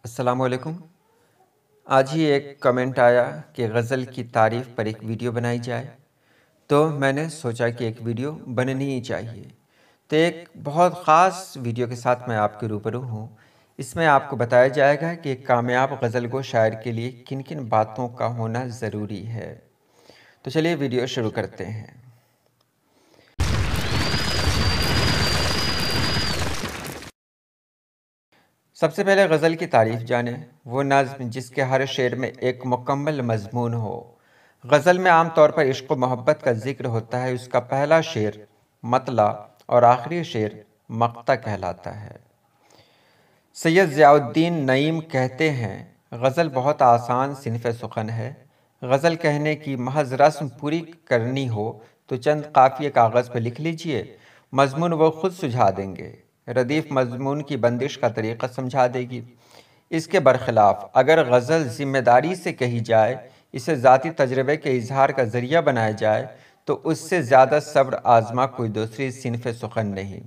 السلام علیکم۔ آج ہی ایک کمنٹ آیا کہ غزل کی تعریف پر ایک ویڈیو بنائی جائے، تو میں نے سوچا کہ ایک ویڈیو بننی ہی چاہیے۔ تو ایک بہت خاص ویڈیو کے ساتھ میں آپ کے روبرو ہوں۔ اس میں آپ کو بتایا جائے گا کہ ایک کامیاب غزل گو شاعر کے لیے کن کن باتوں کا ہونا ضروری ہے۔ تو چلیے ویڈیو شروع کرتے ہیں۔ سب سے پہلے غزل کی تعریف جانیں، وہ نظم جس کے ہر شعر میں ایک مکمل مضمون ہو۔ غزل میں عام طور پر عشق و محبت کا ذکر ہوتا ہے۔ اس کا پہلا شعر مطلع اور آخری شعر مقطع کہلاتا ہے۔ سید ضیاء الدین نعیم کہتے ہیں، غزل بہت آسان صنف سخن ہے۔ غزل کہنے کی محض رسم پوری کرنی ہو تو چند قافیے کاغذ پر لکھ لیجئے، مضمون وہ خود سجھا دیں گے۔ ردیف مضمون کی بندش کا طریقہ سمجھا دے گی۔ اس کے برخلاف اگر غزل ذمہ داری سے کہی جائے، اسے ذاتی تجربے کے اظہار کا ذریعہ بنایا جائے، تو اس سے زیادہ صبر آزما کوئی دوسری صنف سخن نہیں۔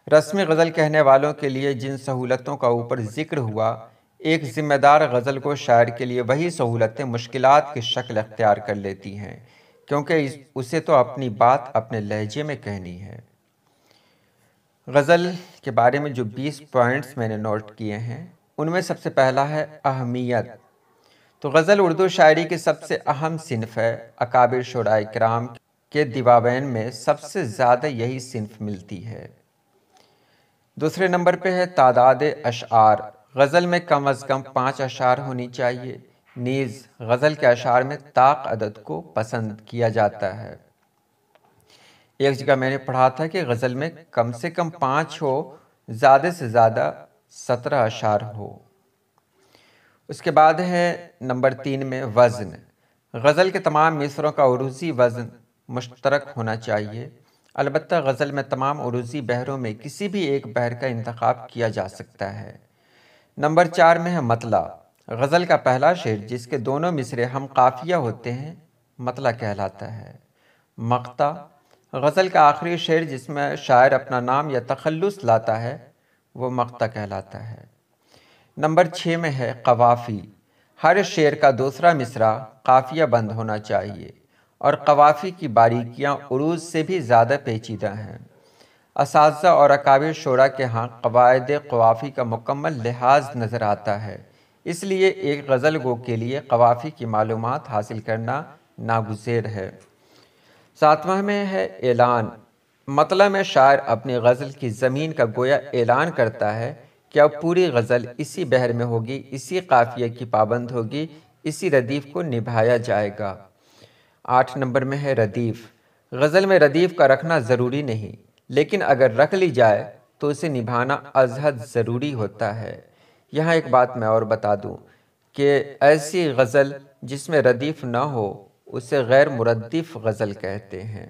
رسمی غزل کہنے والوں کے لیے جن سہولتوں کا اوپر ذکر ہوا، ایک ذمہ دار غزل گو شاعر کے لیے وہی سہولتیں مشکلات کی شکل اختیار کر لیتی ہیں، کیونکہ اسے تو اپنی بات اپنے لہجے میں کہنی ہے۔ غزل کے بارے میں جو 20 پوائنٹس میں نے نوٹ کیے ہیں، ان میں سب سے پہلا ہے اہمیت۔ تو غزل اردو شاعری کی سب سے اہم صنف ہے۔ اکابر شعراء کرام کے دیواوین میں سب سے زیادہ یہی صنف ملتی ہے۔ دوسرے نمبر پہ ہے تعداد اشعار۔ غزل میں کم از کم 5 اشعار ہونی چاہیے۔ نیز غزل کے اشعار میں طاق عدد کو پسند کیا جاتا ہے۔ ایک جگہ میں نے پڑھا تھا کہ غزل میں کم سے کم 5 ہو، زیادہ سے زیادہ 17 اشعار ہو۔ اس کے بعد ہے نمبر 3 میں وزن۔ غزل کے تمام مصروں کا عروضی وزن مشترک ہونا چاہیے۔ البتہ غزل میں تمام عروضی بحروں میں کسی بھی ایک بحر کا انتخاب کیا جا سکتا ہے۔ نمبر 4 میں ہے مطلع۔ غزل کا پہلا شعر جس کے دونوں مصرے ہم قافیہ ہوتے ہیں، مطلع کہلاتا ہے۔ مقطع۔ غزل کا آخری شعر جس میں شاعر اپنا نام یا تخلص لاتا ہے، وہ مقطع کہلاتا ہے۔ نمبر 6 میں ہے قوافی۔ ہر شعر کا دوسرا مصرع قافیہ بند ہونا چاہیے، اور قوافی کی باریکیاں عروض سے بھی زیادہ پیچیدہ ہیں۔ اساتذہ اور اکابر شعراء کے ہاں قواعد قوافی کا مکمل لحاظ نظر آتا ہے، اس لیے ایک غزل گو کے لیے قوافی کی معلومات حاصل کرنا ناگزیر ہے۔ 7واں میں ہے اعلان۔ مطلع میں شاعر اپنی غزل کی زمین کا گویا اعلان کرتا ہے کہ اب پوری غزل اسی بحر میں ہوگی، اسی قافیہ کی پابند ہوگی، اسی ردیف کو نبھایا جائے گا۔ 8 نمبر میں ہے ردیف۔ غزل میں ردیف کا رکھنا ضروری نہیں، لیکن اگر رکھ لی جائے تو اسے نبھانا از حد ضروری ہوتا ہے۔ یہاں ایک بات میں اور بتا دوں کہ ایسی غزل جس میں ردیف نہ ہو، اسے غیر مردف غزل کہتے ہیں۔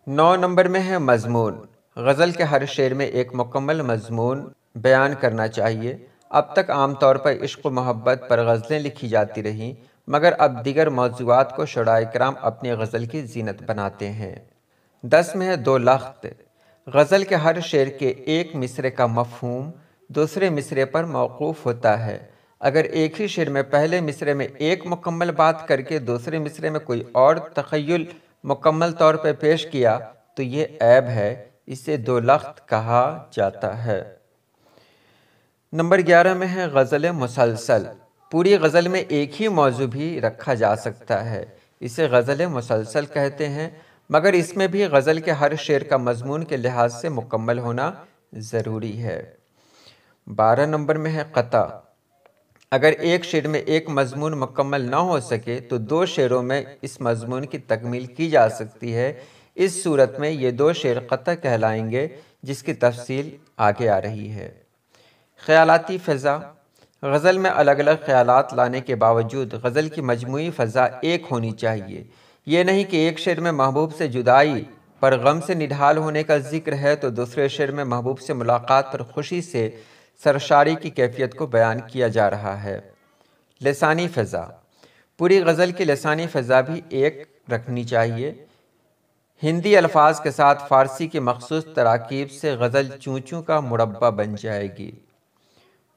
9 نمبر میں ہے مضمون۔ غزل کے ہر شعر میں ایک مکمل مضمون بیان کرنا چاہیے۔ اب تک عام طور پر عشق و محبت پر غزلیں لکھی جاتی رہیں، مگر اب دیگر موضوعات کو شعراء کرام اپنی غزل کی زینت بناتے ہیں۔ 10 میں ہے دو لخت۔ غزل کے ہر شعر کے ایک مصرے کا مفہوم دوسرے مصرے پر موقوف ہوتا ہے۔ اگر ایک ہی شعر میں پہلے مصرے میں ایک مکمل بات کر کے دوسرے مصرے میں کوئی اور تخیل مکمل طور پر پیش کیا تو یہ عیب ہے، اسے دو لخت کہا جاتا ہے۔ نمبر 11 میں ہے غزل مسلسل۔ پوری غزل میں ایک ہی موضوع بھی رکھا جا سکتا ہے، اسے غزل مسلسل کہتے ہیں، مگر اس میں بھی غزل کے ہر شعر کا مضمون کے لحاظ سے مکمل ہونا ضروری ہے۔ 12 نمبر میں ہے قطع۔ اگر ایک شعر میں ایک مضمون مکمل نہ ہو سکے تو 2 شعروں میں اس مضمون کی تکمیل کی جا سکتی ہے۔ اس صورت میں یہ 2 شعر قطع کہلائیں گے، جس کی تفصیل آگے آ رہی ہے۔ خیالاتی فضا۔ غزل میں الگ الگ خیالات لانے کے باوجود غزل کی مجموعی فضا ایک ہونی چاہیے۔ یہ نہیں کہ ایک شعر میں محبوب سے جدائی پر غم سے نڈھال ہونے کا ذکر ہے تو دوسرے شعر میں محبوب سے ملاقات پر خوشی سے سرشاری کی کیفیت کو بیان کیا جا رہا ہے۔ لسانی فضا۔ پوری غزل کی لسانی فضا بھی ایک رکھنی چاہیے۔ ہندی الفاظ کے ساتھ فارسی کی مخصوص تراکیب سے غزل چوں چوں کا مربع بن جائے گی۔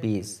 20